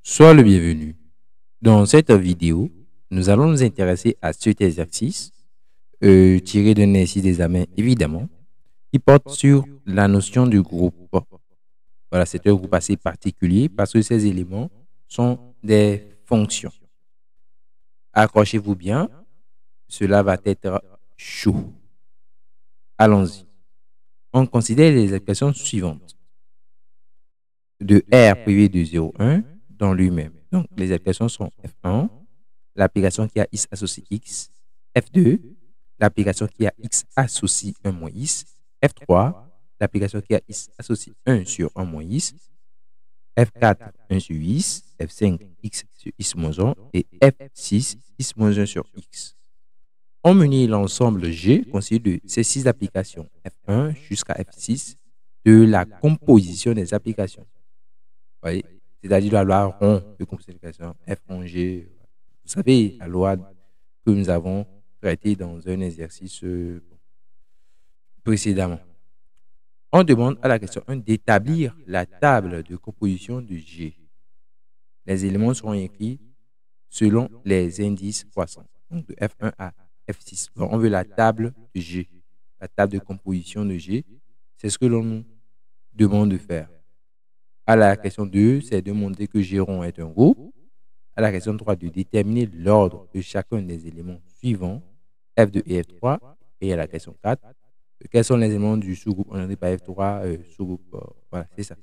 Sois le bienvenu. Dans cette vidéo, nous allons nous intéresser à cet exercice tiré d'un exercice d'examen évidemment, qui porte sur la notion du groupe. Voilà, c'est un groupe assez particulier parce que ces éléments sont des fonctions. Accrochez-vous bien, cela va être chaud. Allons-y. On considère les expressions suivantes. De R privé de 0,1 dans lui-même. Donc, les expressions sont F1, l'application qui a X associé X, F2, l'application qui a X associé 1 moins X, F3, l'application qui a X associé 1 sur 1 moins X, F4, 1 sur X, F5, X sur X moins 1 et F6, X moins 1 sur X. On munit l'ensemble G constitué de ces 6 applications, F1 jusqu'à F6, de la composition des applications. Voyez, c'est-à-dire la loi rond de composition F1G. Vous savez, la loi que nous avons traitée dans un exercice précédemment. On demande à la question 1 d'établir la table de composition de G. Les éléments seront écrits selon les indices croissants, donc de F1 à F6. Donc, on veut la table de G, la table de composition de G. C'est ce que l'on nous demande de faire. À la question 2, c'est de montrer que G rond est un groupe. À la question 3, de déterminer l'ordre de chacun des éléments suivants, F2 et F3. Et à la question 4, quels sont les éléments du sous-groupe orienté par F3, sous-groupe, voilà, c'est ça.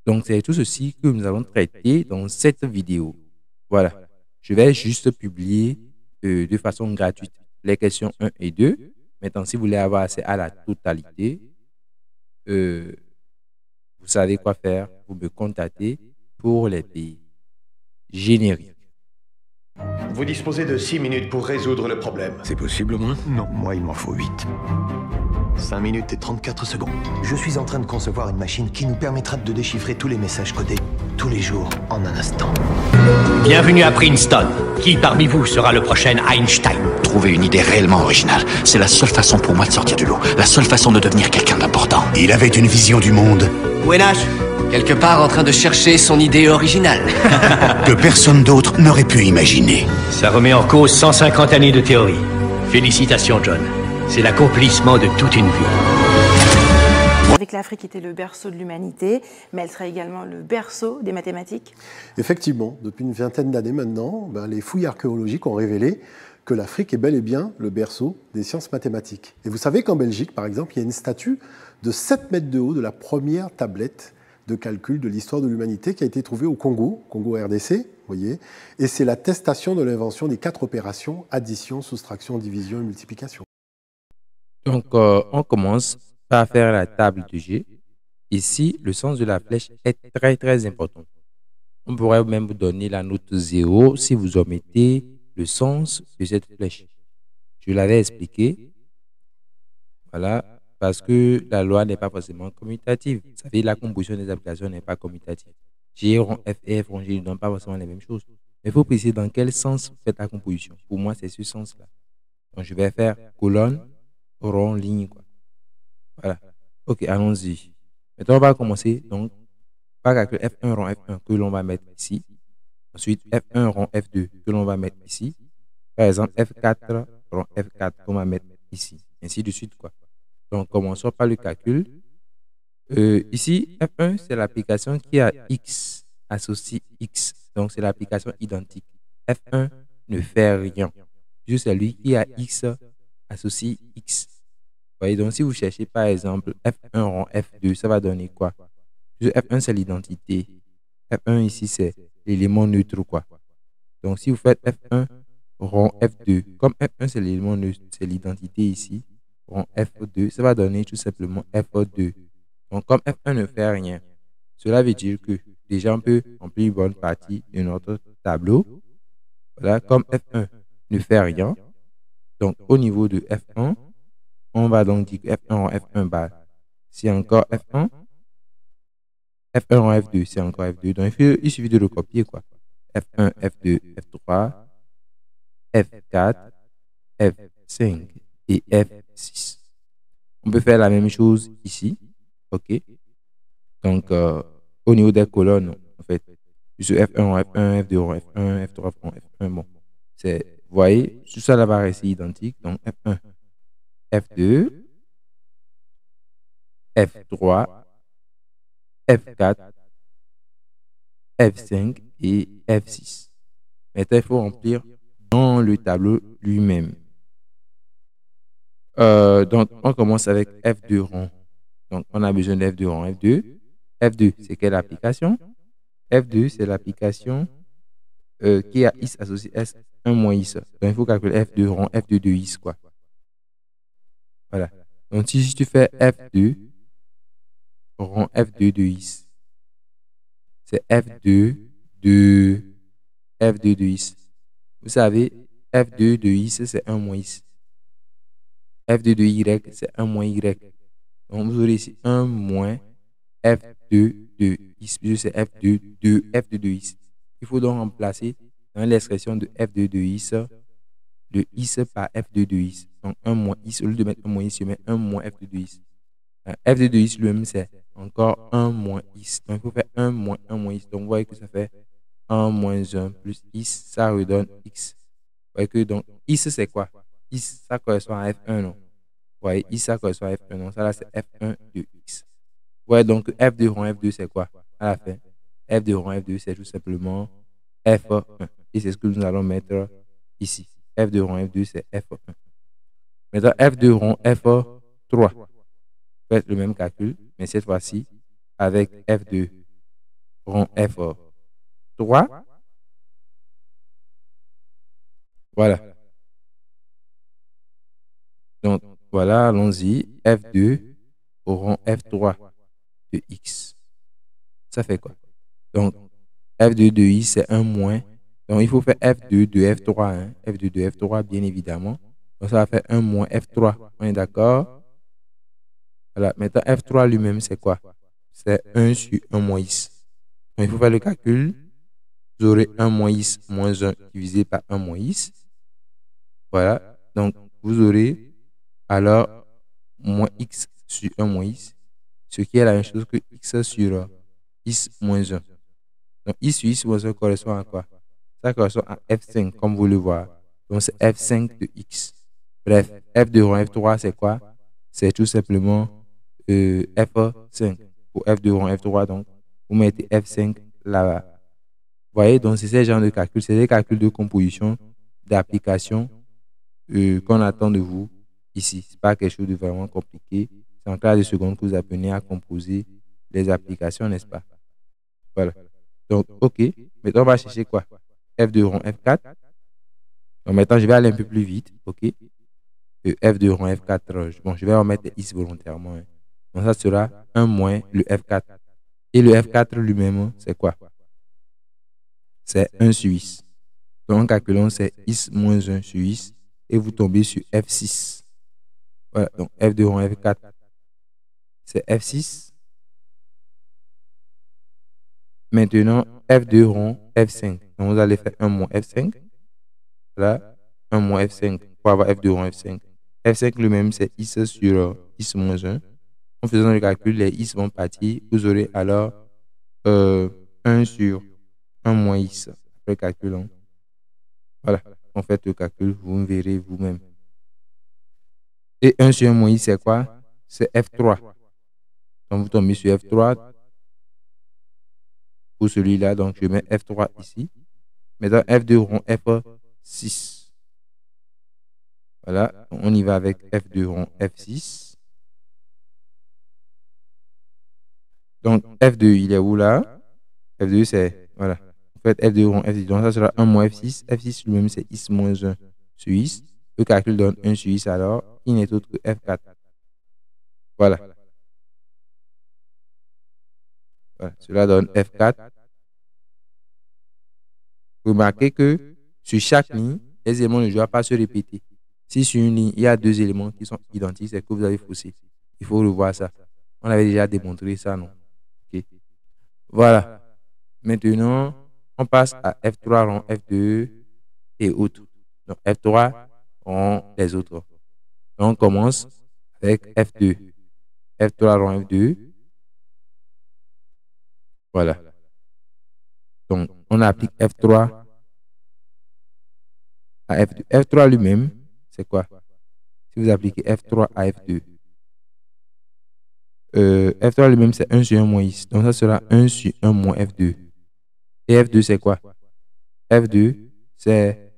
Donc, c'est tout ceci que nous allons traiter dans cette vidéo. Voilà. Je vais juste publier de façon gratuite les questions 1 et 2. Maintenant, si vous voulez avoir accès à la totalité, vous savez quoi faire. Vous me contactez pour les pays. Générique. Vous disposez de 6 minutes pour résoudre le problème. C'est possible au moins? Non, moi il m'en faut 8. 5 minutes et 34 secondes. Je suis en train de concevoir une machine qui nous permettra de déchiffrer tous les messages codés, tous les jours, en un instant. Bienvenue à Princeton. Qui parmi vous sera le prochain Einstein? Trouver une idée réellement originale, c'est la seule façon pour moi de sortir du lot. La seule façon de devenir quelqu'un d'important. Il avait une vision du monde Où est Nash? Quelque part en train de chercher son idée originale. que personne d'autre n'aurait pu imaginer. Ça remet en cause 150 années de théorie. Félicitations, John. C'est l'accomplissement de toute une vie. Avec l'Afrique était le berceau de l'humanité, mais elle sera également le berceau des mathématiques. Effectivement, depuis une vingtaine d'années maintenant, les fouilles archéologiques ont révélé que l'Afrique est bel et bien le berceau des sciences mathématiques. Et vous savez qu'en Belgique, par exemple, il y a une statue de 7 mètres de haut de la première tablette de calcul de l'histoire de l'humanité qui a été trouvée au Congo RDC, vous voyez, et c'est l'attestation de l'invention des 4 opérations, addition, soustraction, division et multiplication. Donc, on commence par faire la table de G. Ici, le sens de la flèche est très, très important. On pourrait même vous donner la note 0 si vous omettez le sens de cette flèche. Je l'avais expliqué. Voilà. Parce que la loi n'est pas forcément commutative. Vous savez, la composition des applications n'est pas commutative. G rond F et F rond G ne donnent pas forcément les mêmes choses. Mais il faut préciser dans quel sens vous faites la composition. Pour moi, c'est ce sens-là. Donc, je vais faire colonne, rond, ligne, quoi. Voilà. OK, allons-y. Maintenant, on va commencer donc par calculer F1 rond F1 que l'on va mettre ici. Ensuite, F1 rond F2 que l'on va mettre ici. Par exemple, F4 rond F4 qu'on va mettre ici. Ainsi de suite, quoi. Donc, commençons par le calcul. Ici, F1, c'est l'application qui a X associé X. Donc, c'est l'application identique. F1 ne fait rien. Juste celui qui a X associé X. Vous voyez, donc si vous cherchez par exemple F1 rond F2, ça va donner quoi? F1, c'est l'identité. F1 ici, c'est l'élément neutre, quoi. Donc, si vous faites F1 rond F2, comme F1, c'est l'élément neutre, c'est l'identité ici. Rond F2, ça va donner tout simplement F2. Donc, comme F1 ne fait rien, cela veut dire que déjà on peut remplir une bonne partie de notre tableau. Voilà, comme F1 ne fait rien, donc au niveau de F1, on va donc dire que F1 rond F1, c'est encore F1. F1 rond F2, c'est encore F2. Donc, il suffit de le copier, quoi. F1, F2, F3, F4, F5 et F6. On peut faire la même chose ici. OK. Donc, au niveau des colonnes, en fait, Sur F1 rond F1, F2 rond F1, F3 rond F1. Bon, vous voyez, tout ça là va rester identique. Donc F1, F2, F3, F4, F5 et F6. Maintenant, il faut remplir dans le tableau lui-même. Donc, on commence avec F2 rond. Donc, on a besoin de F2 rond F2. F2, c'est quelle application? F2, c'est l'application qui a is associé S1 moins is. Donc, il faut calculer F2 rond F2 de is, quoi. Voilà. Donc, si tu fais F2 rond F2 de is, c'est F2 de is. Vous savez, F2 de is, c'est 1 moins is. F2 de y, c'est 1 moins y. Donc, vous aurez ici 1 moins F2 de is, puisque c'est F2 de is. Il faut donc remplacer dans l'expression de F2 de is, le is par F2 de is. Donc, 1 moins is, au lieu de mettre 1 moins is, je mets 1 moins F2 de is. F2 de is lui-même, c'est encore 1 moins is. Donc, il faut faire 1 moins is. Donc, vous voyez que ça fait 1 moins 1 plus is, ça redonne x. Vous voyez que donc, is, c'est quoi? Is, ça correspond à F1, non? Vous voyez, is, ça correspond à F1, non? Ça, là, c'est F1 de x. Vous voyez, donc, F2 rond F2, c'est quoi? À la fin, F2 rond F2, c'est tout simplement F1. Et c'est ce que nous allons mettre ici. F2 rond F2, c'est F1. Maintenant, F2 rond F3. Faites le même calcul, mais cette fois-ci, avec F2 rond F3. Voilà. Donc, voilà, allons-y. F2 rond F3 de x. Ça fait quoi? Donc, F2 de x, c'est 1 moins. Donc, il faut faire F2 de F3. Hein? F2 de F3, bien évidemment. Donc, ça va faire 1 moins F3. On est d'accord? Voilà. Maintenant, F3 lui-même, c'est quoi? C'est 1 sur 1 moins x. Donc, il faut faire le calcul. Vous aurez 1 moins x moins 1 divisé par 1 moins x. Voilà. Donc, vous aurez alors moins x sur 1 moins x, ce qui est la même chose que x sur x moins 1. Donc, x sur x moins 1 correspond à quoi? Ça correspond à F5, comme vous le voyez. Donc, c'est F5 de x. Bref, F2 rond F3, c'est quoi? C'est tout simplement F5. Pour F2 rond F3, donc, vous mettez F5 là-bas. Vous voyez, donc, c'est ce genre de calcul. C'est des calculs de composition, d'application qu'on attend de vous ici. Ce n'est pas quelque chose de vraiment compliqué. C'est en classe de seconde que vous apprenez à composer les applications, n'est-ce pas? Voilà. Donc, OK. Maintenant, on va chercher quoi? F2 rond F4. Donc, maintenant, je vais aller un peu plus vite. OK. F2 rond F4. Bon, je vais remettre is volontairement. Hein. Donc, ça sera 1 moins le F4. Et le F4 lui-même, c'est quoi? C'est 1 sur is. Donc, en calculant, c'est is moins 1 sur is. Et vous tombez sur F6. Voilà. Donc, F2 rond F4. C'est F6. Maintenant, F2 rond F5. Donc, vous allez faire 1 moins F5. Là, 1 moins F5 pour avoir F2 rond F5. F5 lui-même, c'est is sur is moins 1. En faisant le calcul, les is vont partir. Vous aurez alors 1 sur 1 moins is. Après le calcul, hein. Voilà. En fait, le calcul, vous me verrez vous-même. Et 1 sur 1 moins is, c'est quoi? C'est F3. Donc, vous tombez sur F3. Pour celui-là, donc je mets F3 ici. Maintenant, F2 rond F6. Voilà, on y va avec F2 rond F6. Donc, F2, il est où là? F2, c'est, voilà. En fait, F2 rond F6. Donc, ça sera 1 moins F6. F6 lui-même, c'est is moins 1 sur is. Le calcul donne 1 sur is, alors, il n'est autre que F4. Voilà. Voilà, cela donne F4. Remarquez que sur chaque ligne, les éléments ne doivent pas se répéter. Si sur une ligne, il y a 2 éléments qui sont identiques, c'est que vous avez faussé. Il faut revoir ça. On avait déjà démontré ça, non? Okay. Voilà. Maintenant, on passe à F3 rond F2 et autres. Donc, F3 rond les autres. Donc, on commence avec F2. F3 rond F2. Voilà. Donc, on applique F3 à F2. F3 lui-même, c'est quoi? Si vous appliquez F3 à F2, F3 lui-même, c'est 1 sur 1 moins X. Donc, ça sera 1 sur 1 moins F2. Et F2, c'est quoi? F2, c'est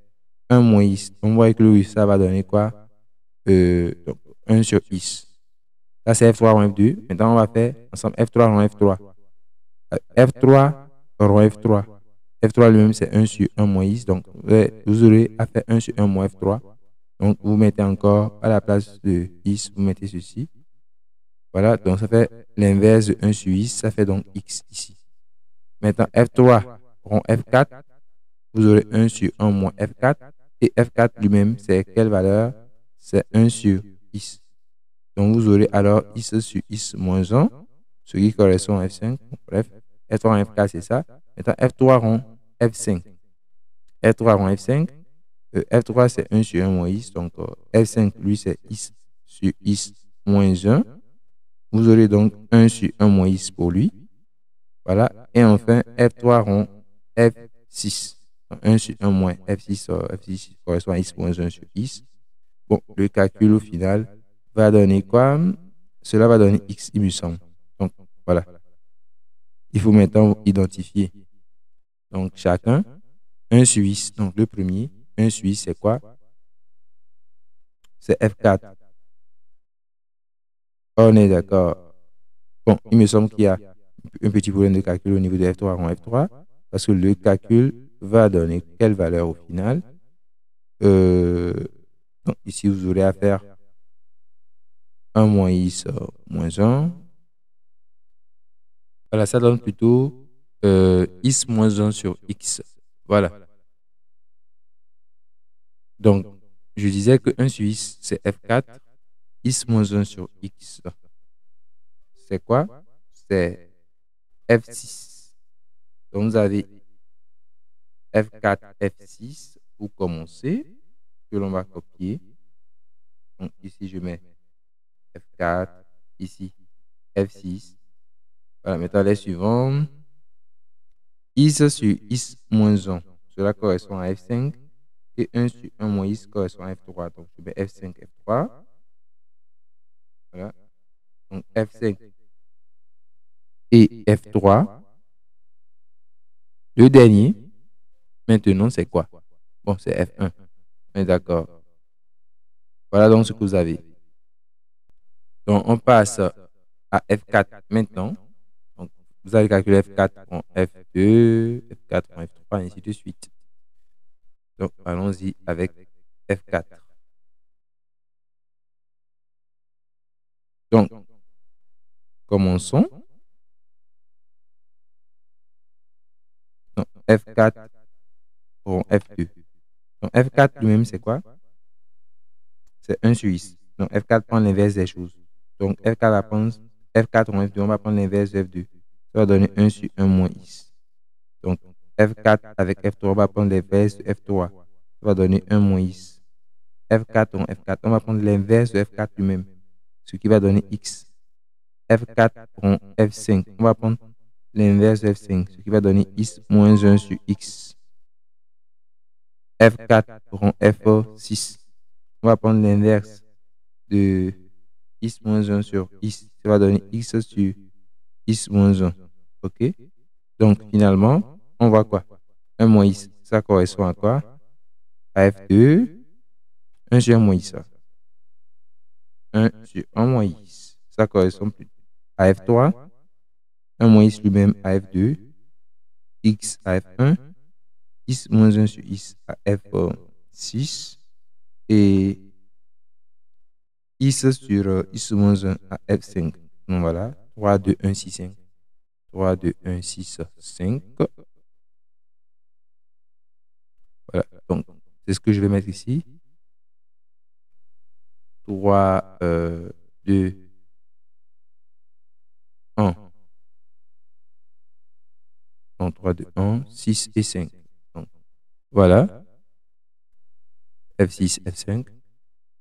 1 moins X. Donc, vous voyez que le ça va donner quoi? Donc, 1 sur X. Ça, c'est F3 rond F2. Maintenant, on va faire ensemble F3 rond F3. F3 rond F3. F3 lui-même, c'est 1 sur 1 moins X. Donc, vous aurez à faire 1 sur 1 moins F3. Donc, vous mettez encore à la place de X, vous mettez ceci. Voilà, donc ça fait l'inverse de 1 sur X. Ça fait donc X ici. Maintenant, F3 rond F4. Vous aurez 1 sur 1 moins F4. Et F4 lui-même, c'est quelle valeur? C'est 1 sur X. Donc, vous aurez alors X sur X moins 1, ce qui correspond à F5. Bref, F3 rond F4, c'est ça. Maintenant, F3 rond F5. F3 rond F5. F3, c'est 1 sur 1 moins X. Donc, F5, lui, c'est X sur X moins 1. Vous aurez donc 1 sur 1 moins X pour lui. Voilà. Et enfin, F3 rond F6. Donc, 1 sur 1 moins F6, F6 correspond à X moins 1 sur X. Bon, le calcul au final va donner quoi? Cela va donner X, il me semble. Donc, voilà. Il faut maintenant identifier. Donc, chacun, 1 sur X. Donc, le premier, 1 sur X, c'est quoi? C'est F4. On est d'accord. Bon, il me semble qu'il y a un petit problème de calcul au niveau de F3 rond F3, parce que le calcul va donner quelle valeur au final. Donc, ici, vous aurez à faire 1 moins X moins 1. Voilà, ça donne plutôt X moins 1 sur X. Voilà. Donc, je disais que 1 sur X, c'est F4. X moins 1 sur X. C'est quoi? C'est F6. Donc, vous avez F4, F6. Vous commencez, que l'on va copier. Donc, ici, je mets F4. Ici, F6. Voilà, maintenant les suivants. X sur X moins 1. Cela correspond à F5. Et 1 sur 1 moins X correspond à F3. Donc, je mets F5, F3. Voilà. Donc, F5 et F3. Le dernier, maintenant, c'est quoi? Bon, c'est F1. On est d'accord. Voilà donc ce que vous avez. Donc, on passe à F4 maintenant. Donc, vous allez calculer F4 en F2, F4 en F3, et ainsi de suite. Donc, allons-y avec F4. Donc, commençons. Donc, F4 en F2. Donc, F4 lui-même, c'est quoi? C'est 1 sur X. Donc, F4 prend l'inverse des choses. Donc, F4 va prendre F4 en F2, on va prendre l'inverse de F2. Ça va donner 1 sur 1 moins X. Donc, F4 avec F3, on va prendre l'inverse de F3. Ça va donner 1 moins X. F4 en F4, on va prendre l'inverse de F4 lui-même, ce qui va donner X. F4 en F5, on va prendre l'inverse de F5, ce qui va donner X moins 1 sur X. F4 en F6, on va prendre l'inverse de X moins 1 sur X, ça va donner X sur X moins 1. OK? Donc, finalement, on voit quoi? 1 moins X, ça correspond à quoi? À F2, 1 sur 1 moins X. 1 sur 1 moins X, ça correspond à F3, 1 moins X lui-même à F2, X à F1, X moins 1 sur X à F6, et X sur X moins 1 à F5. Donc voilà, 3, 2, 1, 6, 5. 3, 2, 1, 6, 5. Voilà, donc c'est ce que je vais mettre ici. 3, 2, 1. Donc 3, 2, 1, 6 et 5. Donc, voilà. F6, F5.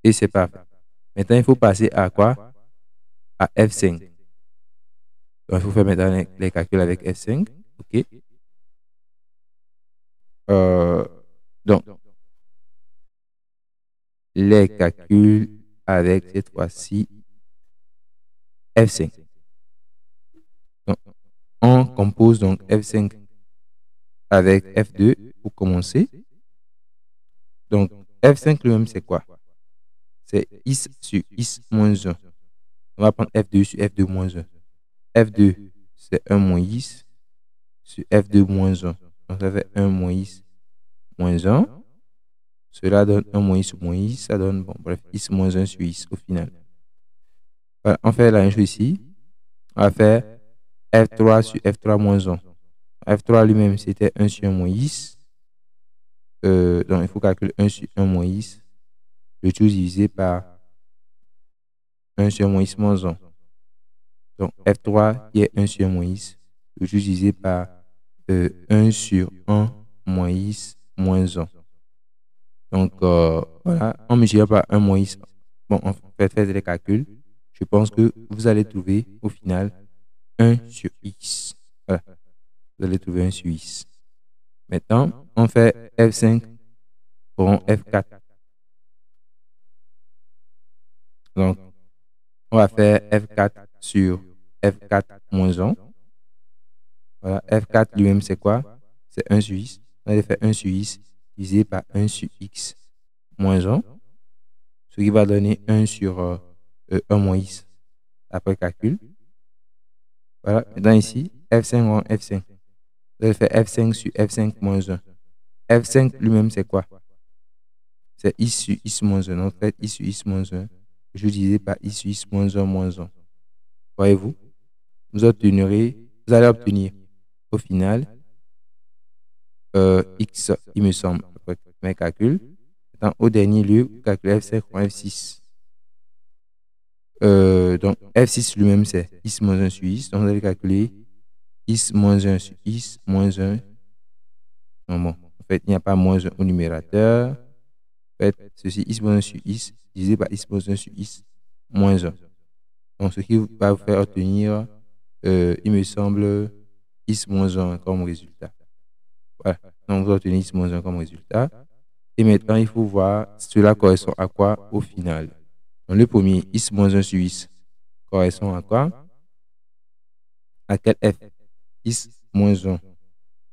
Et c'est parfait. Maintenant, il faut passer à quoi? À F5. Donc, il faut faire maintenant les calculs avec F5. OK. Donc, les calculs avec cette fois-ci F5. Donc, on compose donc F5 avec F2 pour commencer. Donc, F5 lui-même, c'est quoi? C'est is sur is moins 1. On va prendre F2 sur F2 moins 1. F2, c'est 1 moins is sur F2 moins 1. Donc, ça fait 1 moins is moins 1. Cela donne 1 moins is moins is. Ça donne, bon, bref, is moins 1 sur is au final. Voilà, on fait la même chose ici. On va faire F3 sur F3 moins 1. F3 lui-même, c'était 1 sur 1 moins is. Donc, il faut calculer 1 sur 1 moins is. Le tout divisé par 1 sur 1 moins is moins 1. Donc, F3 qui est 1 sur 1 moins is. Le tout divisé par 1 sur 1 moins is moins 1. Donc, voilà, en multipliant par 1 moins is, bon, on fait faire les calculs. Je pense que vous allez trouver au final 1 sur x. Voilà, vous allez trouver 1 sur x. Maintenant, on fait F5 pour F4. Donc, on va faire F4 sur F4 moins 1. Voilà, F4 lui-même, c'est quoi? C'est 1 sur x. On va faire 1 sur x divisé par 1 sur x moins 1. Ce qui va donner 1 sur 1 moins x après calcul. Voilà, maintenant ici, F5 en F5. Vous allez faire F5 sur F5 moins 1. F5 lui-même, c'est quoi? C'est i sur i moins 1. Donc, faites i sur i moins 1. Je disais par i sur i moins 1 moins 1. Voyez-vous? Vous allez obtenir au final x, il me semble, après mes calculs. Maintenant, au dernier lieu, vous calculez F5 en F6. Donc, F6 lui-même, c'est i moins 1 sur i. Donc, vous allez calculer i moins 1 sur i moins 1. Non, bon, en fait, il n'y a pas moins 1 au numérateur. En fait, ceci, i moins 1 sur i, divisé par i moins 1 sur i moins 1. Donc, ce qui va vous faire obtenir, il me semble, i moins 1 comme résultat. Voilà. Donc, vous obtenez i moins 1 comme résultat. Et maintenant, il faut voir cela correspond à quoi au final. Donc, le premier, i moins 1 sur i, correspond à quoi? À quel f? i moins 1 sur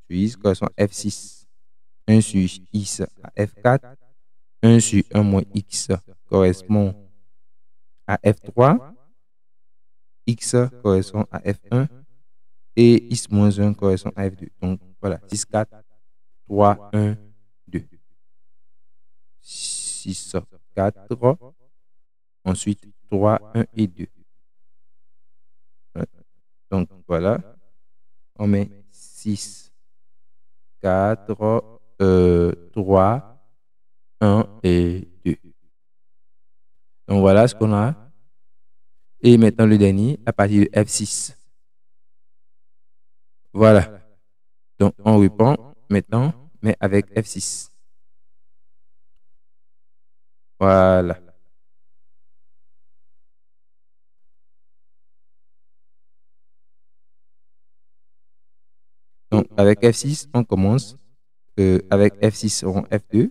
i correspond à F6. 1 sur i à F4. 1 sur 1 moins x correspond à F3. X correspond à F1. Et x moins 1 correspond à F2. Donc, voilà, 6, 4, 3, 1, 2. 6, 4. Ensuite, 3, 1 et 2. Donc, voilà. On met 6, 4, 3, 1 et 2. Donc, voilà ce qu'on a. Et maintenant, le dernier, à partir de F6. Voilà. Donc, on reprend maintenant, mais avec F6. Voilà. Donc, avec F6, on commence. Avec F6 seront F2.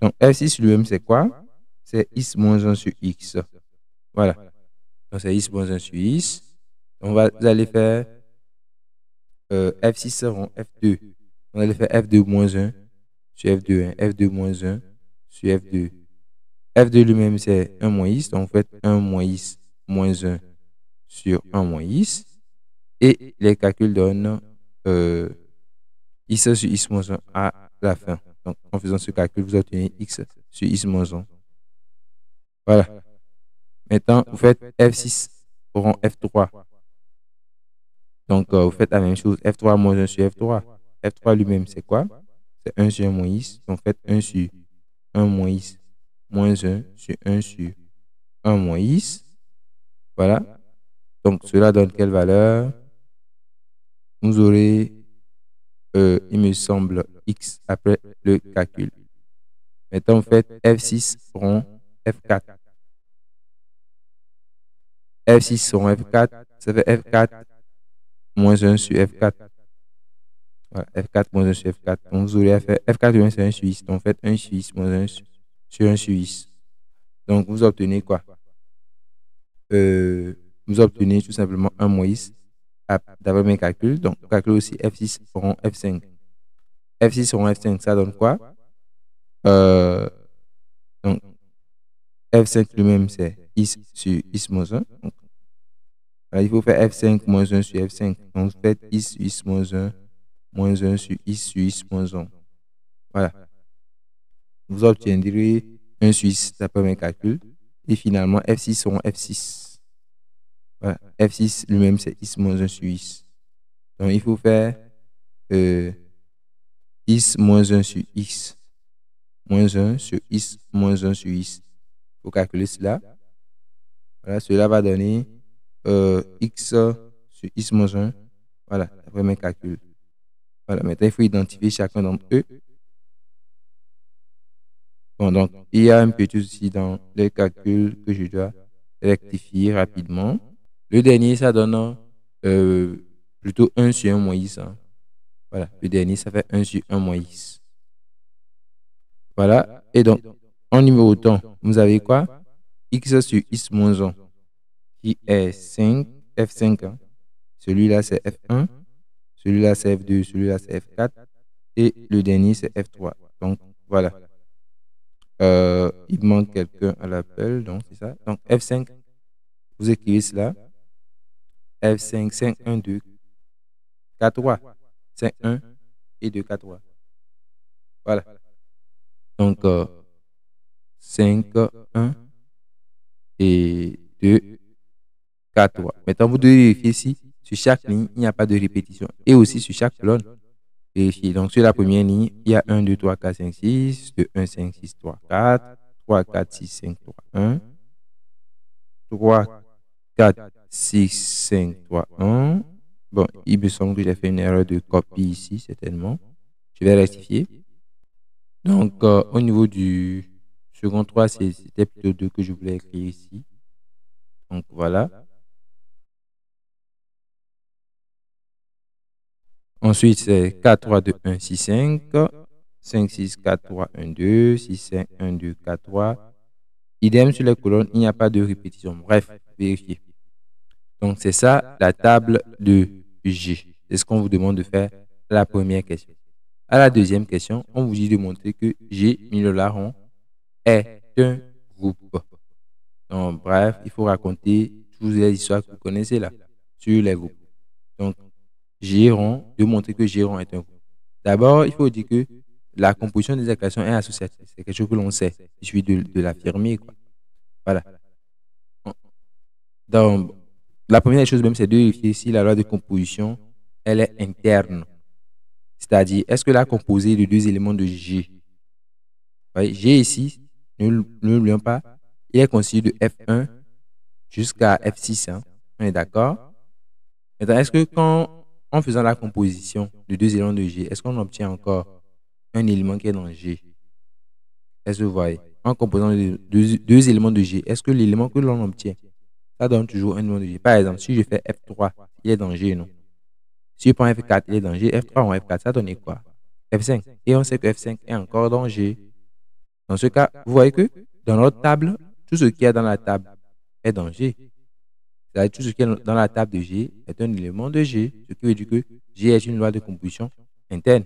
Donc, F6 lui-même, c'est quoi? C'est x moins 1 sur x. Voilà. Donc, c'est x moins 1 sur x. Donc, vous allez faire F6 seront F2. On va aller faire F2 moins 1 sur F2. F2 moins 1 sur F2. F2 lui-même, c'est 1 moins x. Donc, vous faites 1 moins x moins 1 sur 1 moins x. Et les calculs donnent x sur x moins 1 à la fin. Donc, en faisant ce calcul, vous obtenez x sur x moins 1. Voilà. Maintenant, vous faites F6 pour F3. Donc, vous faites la même chose. F3 moins 1 sur F3. F3 lui-même, c'est quoi? C'est 1 sur 1 moins x. Donc, faites 1 sur 1 moins x moins 1 sur 1 sur 1 moins x. Voilà. Donc, cela donne quelle valeur? Vous aurez, il me semble, x après le calcul. Maintenant, vous faites F6 pour F4. F6 sur F4, ça fait F4 moins 1 sur F4. Voilà, F4 moins 1 sur F4. Donc, vous aurez fait F4 moins 1 sur X. Donc, faites 1 sur X moins 1 sur 1 sur X. Donc, vous obtenez quoi? Vous obtenez tout simplement 1 moins X d'après mes calculs. Donc, calculez aussi F6 rond F5. F6 rond F5, ça donne quoi? Donc, F5 lui-même, c'est X sur X moins 1. Donc, voilà, il faut faire F5 moins 1 sur F5. Donc, vous faites X sur X moins 1 sur X moins 1. Voilà. Vous obtiendrez 1 sur X d'après mes calculs. Et finalement, F6 rond F6. Voilà. F6 lui-même, c'est X moins 1 sur X. Donc, il faut faire X moins 1 sur X moins 1 sur X moins 1 sur X. Il faut calculer cela. Voilà, cela va donner X sur X moins 1. Voilà, après mes calculs. Voilà, maintenant, il faut identifier chacun d'entre eux. Bon, donc, il y a un petit souci dans les calculs que je dois rectifier rapidement. Le dernier, ça donne plutôt 1 sur 1 moins X. Hein. Voilà, le dernier, ça fait 1 sur 1 moins X. Voilà, et donc, en numéro temps, vous avez quoi? X sur X moins 1, qui est 5, F5. Hein. Celui-là, c'est F1. Celui-là, c'est F2. Celui-là, c'est F4. Et le dernier, c'est F3. Donc, voilà. Il manque quelqu'un à l'appel, donc c'est ça. Donc, F5, vous écrivez cela. F5, 5, 1, 2, 4, 3. 5, 1 et 2, 4, 3. Voilà. Donc, 5, 1 et 2, 4, 3. Maintenant, vous devez vérifier si sur chaque ligne, il n'y a pas de répétition. Et aussi sur chaque colonne, vérifiez. Donc, sur la première ligne, il y a 1, 2, 3, 4, 5, 6. 2, 1, 5, 6, 3, 4. 3, 4, 6, 5, 3, 1. 3, 4, 6, 5, 3, 1. Bon, il me semble que j'ai fait une erreur de copie ici, certainement. Je vais rectifier. Donc, au niveau du second 3, c'était plutôt 2 que je voulais écrire ici. Donc, voilà. Ensuite, c'est 4, 3, 2, 1, 6, 5. 5, 6, 4, 3, 1, 2. 6, 5, 1, 2, 4, 3. Idem sur les colonnes, il n'y a pas de répétition. Bref, vérifiez. Donc, c'est ça la table de G. C'est ce qu'on vous demande de faire à la première question. À la deuxième question, on vous dit de montrer que G milolaron est un groupe. Donc, bref, il faut raconter toutes les histoires que vous connaissez là sur les groupes. Donc, G rond, de montrer que G rond est un groupe. D'abord, il faut dire que la composition des équations est associative. C'est quelque chose que l'on sait. Il suffit de l'affirmer. Voilà. Donc, la première chose même, c'est de vérifier si la loi de composition, elle est interne. C'est-à-dire, est-ce que la composée de deux éléments de G, voyez, G ici, ne l'oublions pas, il est constitué de F1 jusqu'à F6. Hein. On est d'accord? Maintenant, est-ce que en faisant la composition de deux éléments de G, est-ce qu'on obtient encore un élément qui est dans G? Est-ce que vous voyez? En composant deux éléments de G, est-ce que l'élément que l'on obtient, ça donne toujours un élément de G? Par exemple, si je fais F3, il est dans G, non? Si je prends F4, il est dans G. F3 en F4, ça donne quoi? F5. Et on sait que F5 est encore dans G. Dans ce cas, vous voyez que dans notre table, tout ce qu'il y a dans la table est dans G. C'est-à-dire tout ce qui est dans la table de G est un élément de G. Ce qui veut dire que G est une loi de composition interne.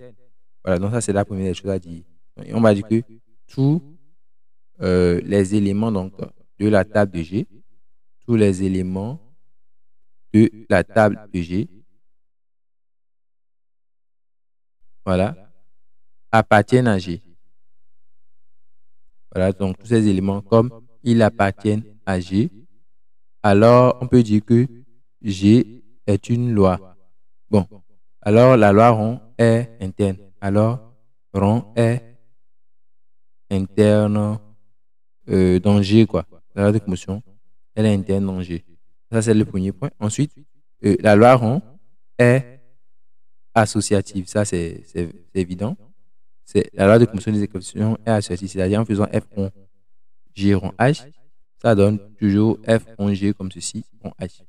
Voilà, donc ça c'est la première chose à dire. Et on va dire que tous les éléments donc, de la table de G, tous les éléments de la table de G, voilà, appartiennent à G. Voilà, donc tous ces éléments, comme ils appartiennent à G, alors on peut dire que G est une loi. Bon, alors la loi rond est interne. Alors, rond est interne dans G, quoi. La loi de composition, elle est interne dans G. Ça, c'est le premier point. Ensuite, la loi rond est associative. Ça, c'est évident. La loi de composition des équations est associative. C'est-à-dire en faisant F rond G rond H, ça donne toujours F rond G comme ceci, rond H.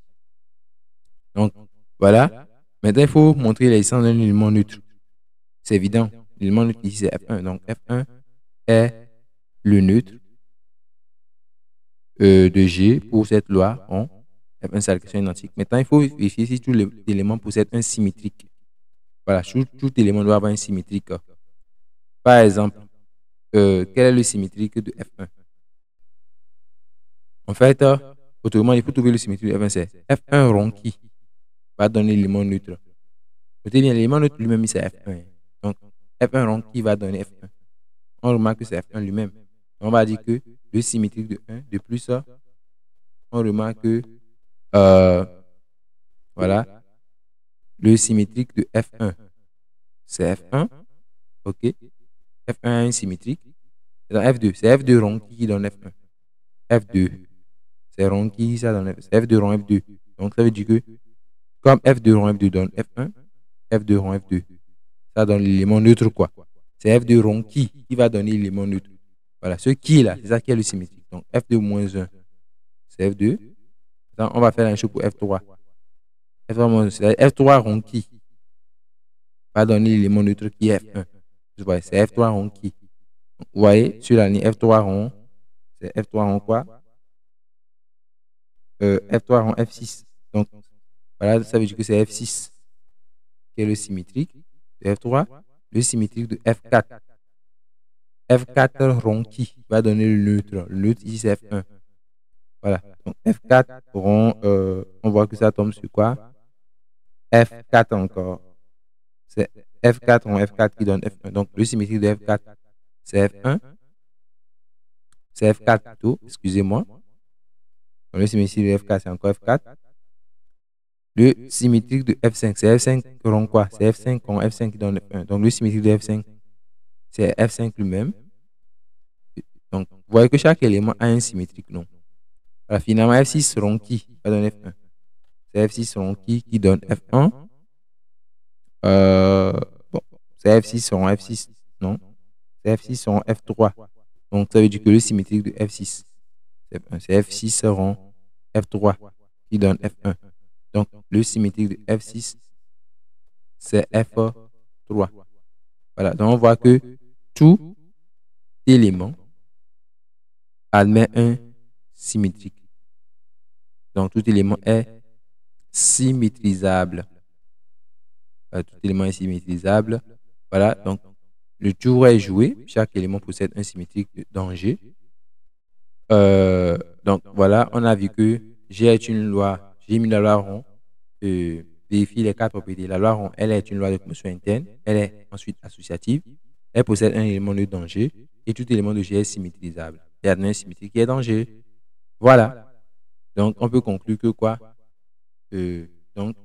Donc, voilà. Maintenant, il faut montrer l'existence d'un élément neutre. C'est évident. L'élément neutre ici, c'est F1. Donc, F1 est le neutre de G pour cette loi rond. F1, c'est la question identique. Maintenant, il faut vérifier si tout l'élément possède un symétrique. Voilà, tout élément doit avoir un symétrique. Par exemple, quel est le symétrique de F1? En fait, autrement, il faut trouver le symétrique de F1. C'est F1 rond qui va donner l'élément neutre. Notez bien, l'élément neutre lui-même, c'est F1. Donc, F1 rond qui va donner F1. On remarque que c'est F1 lui-même. On va dire que le symétrique de 1, de plus, on remarque que, voilà, le symétrique de F1, c'est F1. OK. F1 a un symétrique. Dans F2, c'est F2 rond qui donne F1. F2, c'est rond qui, ça donne F1. C'est F2 rond F2. Donc, ça veut dire que, comme F2 rond F2 donne F1, F2 rond F2, ça donne l'élément neutre quoi. C'est F2 rond qui va donner l'élément neutre. Voilà, ce qui là, c'est ça qui est le symétrique. Donc F2 moins 1, c'est F2. Attends, on va faire la même chose pour F3. F3 moins 1, c'est F3 rond qui va donner l'élément neutre qui est F1. C'est F3 rond qui. Vous voyez, sur la ligne F3 rond, c'est F3 rond quoi? F3 rond F6. Donc voilà, ça veut dire que c'est F6 qui est le symétrique de F3, le symétrique de F4. F4 rond qui va donner le neutre. Le neutre ici c'est F1. Voilà. Donc F4 rond, on voit que ça tombe sur quoi? F4 encore. C'est F4 rond F4 qui donne F1. Donc le symétrique de F4 c'est F1. C'est F4 plutôt, excusez-moi. Donc le symétrique de F4 c'est encore F4. Le symétrique de F5, c'est F5 rond quoi? C'est F5 rond F5 qui donne F1. Donc le symétrique de F5, c'est F5 lui-même. Donc vous voyez que chaque élément a un symétrique, non? Voilà, finalement, F6 rond qui va donner F1. C'est F6 rond qui donne F1. Bon, c'est F6 rond F6, non? C'est F6 rond F3. Donc ça veut dire que le symétrique de F6, c'est F6 rond F3 qui donne F1. Donc, le symétrique de F6, c'est F3. Voilà, donc on voit que tout élément admet un symétrique. Donc, tout élément est symétrisable. Voilà, tout élément est symétrisable. Voilà, donc le tour est joué. Chaque élément possède un symétrique dans G. Donc, voilà, on a vu que G est une loi. J'ai mis la loi rond. Vérifie les 4 propriétés. La loi rond, elle est une loi de commotion interne. Elle est ensuite associative. Elle possède un élément de danger. Et tout élément de G est symétrisable. Il y a un symétrique qui est danger. Voilà. Donc, on peut conclure que quoi? Donc,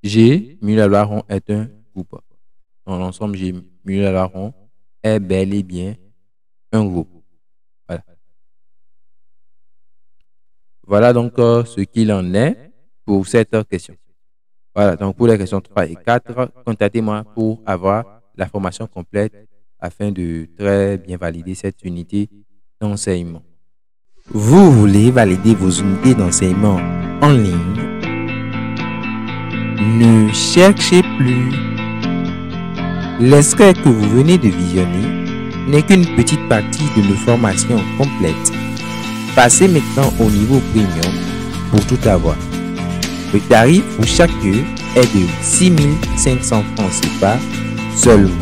G, mu la loi rond, est un groupe. Dans l'ensemble, G, mu la loi rond, est bel et bien un groupe. Voilà. Voilà donc ce qu'il en est pour cette question. Voilà, donc pour les questions 3 et 4, contactez-moi pour avoir la formation complète afin de très bien valider cette unité d'enseignement. Vous voulez valider vos unités d'enseignement en ligne? Ne cherchez plus. L'extrait que vous venez de visionner n'est qu'une petite partie de nos formations complètes. Passez maintenant au niveau premium pour tout avoir. Le tarif pour chaque heure est de 6500 francs CFA seulement.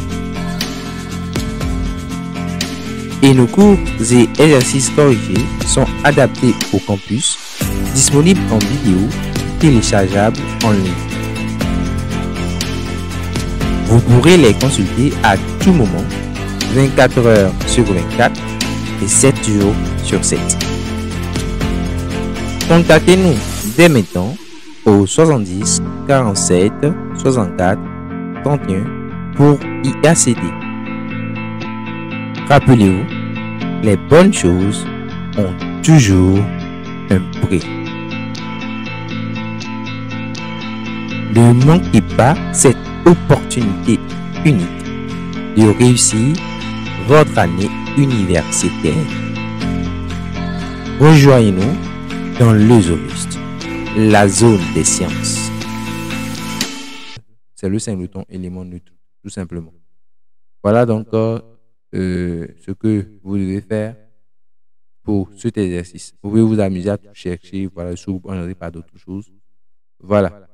Et nos cours et exercices corrigés sont adaptés au campus, disponibles en vidéo, téléchargeables en ligne. Vous pourrez les consulter à tout moment, 24 heures sur 24 et 7 jours sur 7. Contactez-nous dès maintenant au 70 47 64 31 pour y accéder. Rappelez-vous, les bonnes choses ont toujours un prix. Ne manquez pas cette opportunité unique de réussir votre année universitaire. Rejoignez-nous dans l'Eusoruste, la zone des sciences. C'est le singleton élément neutre, tout simplement. Voilà donc ce que vous devez faire pour cet exercice. Vous pouvez vous amuser à tout chercher, voilà, si vous n'aurez pas d'autres choses. Voilà.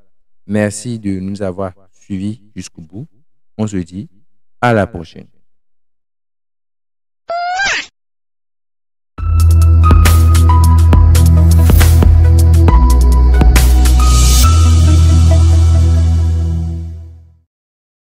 Merci de nous avoir suivis jusqu'au bout. On se dit à la prochaine.